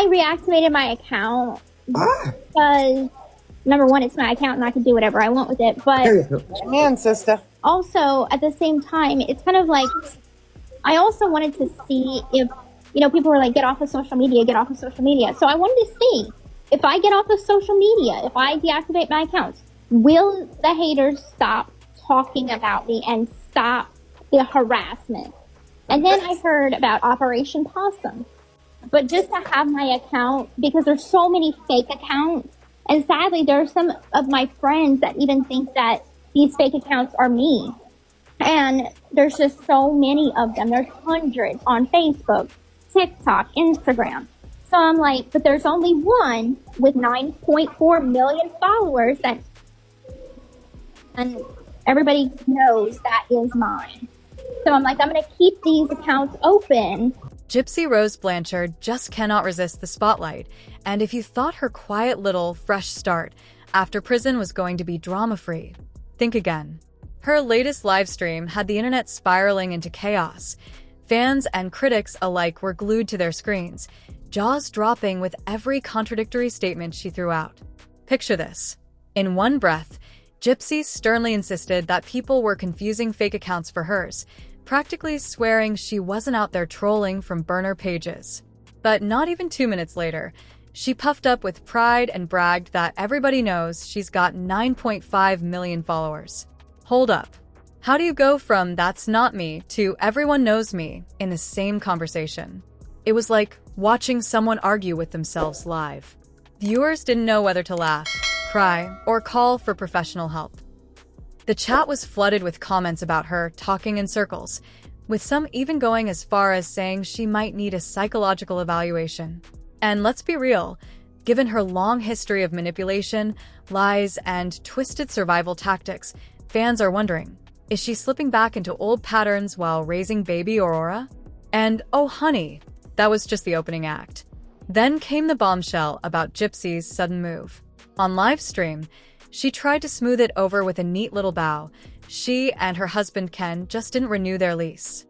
reactivated my account because, number one, it's my account and I can do whatever I want with it. But man, sister. Also, at the same time, it's kind of like, I also wanted to see if, people were like, get off of social media, get off of social media. So I wanted to see if I get off of social media, if I deactivate my accounts, will the haters stop talking about me and stop the harassment? And then I heard about Operation Possum. But just to have my account, because there's so many fake accounts, and sadly, there are some of my friends that even think that these fake accounts are me. And there's just so many of them. There's hundreds on Facebook, TikTok, Instagram. So I'm like, but there's only one with 9.4 million followers and everybody knows that is mine. So I'm like, I'm going to keep these accounts open. Gypsy Rose Blanchard just cannot resist the spotlight, and if you thought her quiet little fresh start after prison was going to be drama-free, think again. Her latest live stream had the internet spiraling into chaos. Fans and critics alike were glued to their screens, jaws dropping with every contradictory statement she threw out. Picture this. In one breath, Gypsy sternly insisted that people were confusing fake accounts for hers, practically swearing she wasn't out there trolling from burner pages. But not even 2 minutes later, she puffed up with pride and bragged that everybody knows she's got 9.5 million followers. Hold up. How do you go from "that's not me" to "everyone knows me" in the same conversation? It was like watching someone argue with themselves live. Viewers didn't know whether to laugh, cry, or call for professional help. The chat was flooded with comments about her talking in circles, with some even going as far as saying she might need a psychological evaluation. And let's be real, given her long history of manipulation, lies, and twisted survival tactics, fans are wondering, is she slipping back into old patterns while raising baby Aurora? And oh honey, that was just the opening act. Then came the bombshell about Gypsy's sudden move. On live stream, she tried to smooth it over with a neat little bow. She and her husband Ken just didn't renew their lease.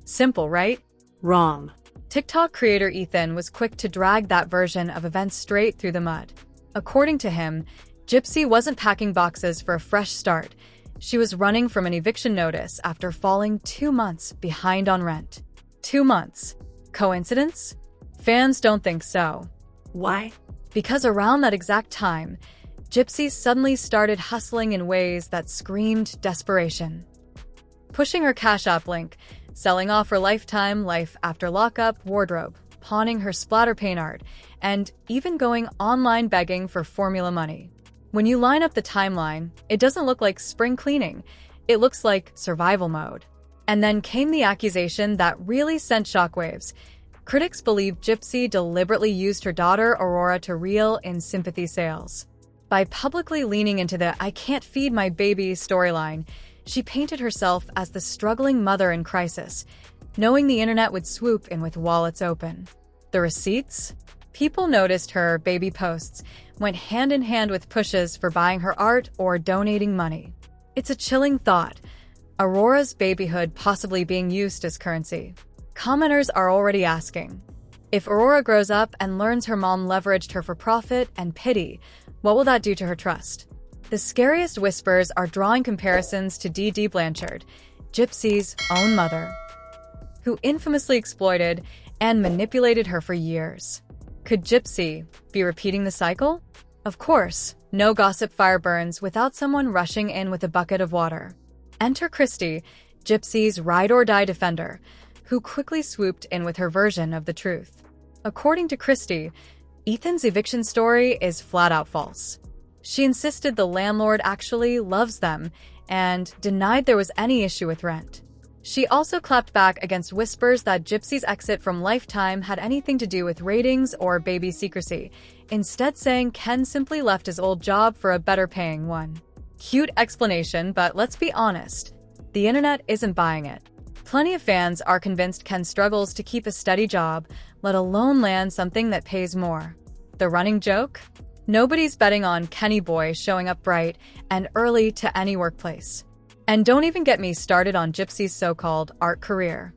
Simple, right? Wrong. TikTok creator Ethan was quick to drag that version of events straight through the mud. According to him, Gypsy wasn't packing boxes for a fresh start. She was running from an eviction notice after falling 2 months behind on rent. 2 months. Coincidence? Fans don't think so. Why? Because around that exact time, Gypsy suddenly started hustling in ways that screamed desperation. Pushing her Cash App link, selling off her lifetime life after lockup wardrobe, pawning her splatter paint art, and even going online begging for formula money. When you line up the timeline, it doesn't look like spring cleaning. It looks like survival mode. And then came the accusation that really sent shockwaves. Critics believe Gypsy deliberately used her daughter Aurora to reel in sympathy sales. By publicly leaning into the "I can't feed my baby" storyline, she painted herself as the struggling mother in crisis, knowing the internet would swoop in with wallets open. The receipts? People noticed her baby posts went hand in hand with pushes for buying her art or donating money. It's a chilling thought. Aurora's babyhood possibly being used as currency. Commenters are already asking, if Aurora grows up and learns her mom leveraged her for profit and pity, what will that do to her trust? The scariest whispers are drawing comparisons to Dee Blanchard, Gypsy's own mother, who infamously exploited and manipulated her for years. Could Gypsy be repeating the cycle? Of course, no gossip fire burns without someone rushing in with a bucket of water. Enter Christy, Gypsy's ride-or-die defender, who quickly swooped in with her version of the truth. According to Christy, Ethan's eviction story is flat-out false. She insisted the landlord actually loves them and denied there was any issue with rent. She also clapped back against whispers that Gypsy's exit from Lifetime had anything to do with ratings or baby secrecy, instead saying Ken simply left his old job for a better-paying one. Cute explanation, but let's be honest, the internet isn't buying it. Plenty of fans are convinced Ken struggles to keep a steady job, let alone land something that pays more. The running joke? Nobody's betting on Kenny Boy showing up bright and early to any workplace. And don't even get me started on Gypsy's so-called art career.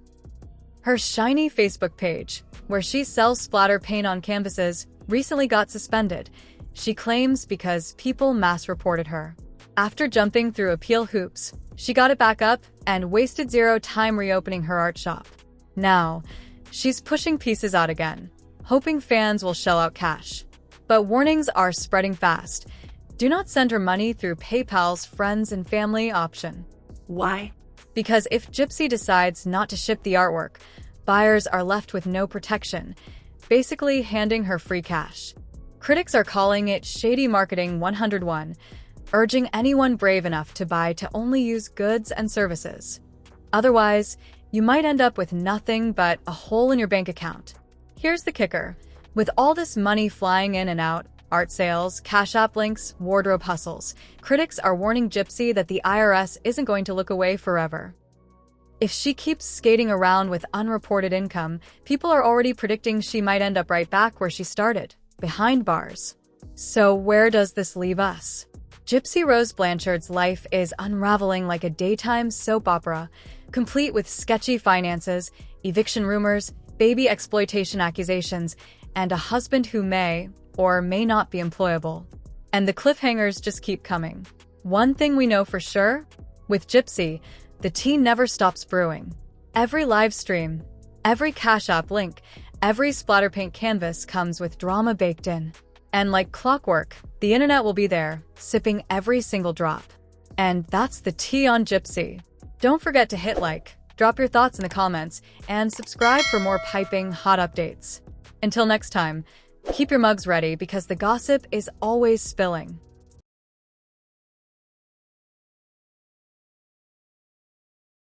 Her shiny Facebook page, where she sells splatter paint on canvases, recently got suspended, she claims because people mass-reported her. After jumping through appeal hoops, she got it back up and wasted zero time reopening her art shop. Now, she's pushing pieces out again, hoping fans will shell out cash. But warnings are spreading fast. Do not send her money through PayPal's friends and family option. Why? Because if Gypsy decides not to ship the artwork, buyers are left with no protection, basically handing her free cash. Critics are calling it shady marketing 101, urging anyone brave enough to buy to only use goods and services. Otherwise, you might end up with nothing but a hole in your bank account. Here's the kicker. With all this money flying in and out, art sales, Cash App links, wardrobe hustles, critics are warning Gypsy that the IRS isn't going to look away forever. If she keeps skating around with unreported income, people are already predicting she might end up right back where she started, behind bars. So where does this leave us? Gypsy Rose Blanchard's life is unraveling like a daytime soap opera, complete with sketchy finances, eviction rumors, baby exploitation accusations, and a husband who may or may not be employable. And the cliffhangers just keep coming. One thing we know for sure, with Gypsy, the tea never stops brewing. Every live stream, every Cash App link, every splatter paint canvas comes with drama baked in. And like clockwork, the internet will be there, sipping every single drop. And that's the tea on Gypsy. Don't forget to hit like, drop your thoughts in the comments, and subscribe for more piping hot updates. Until next time, keep your mugs ready because the gossip is always spilling.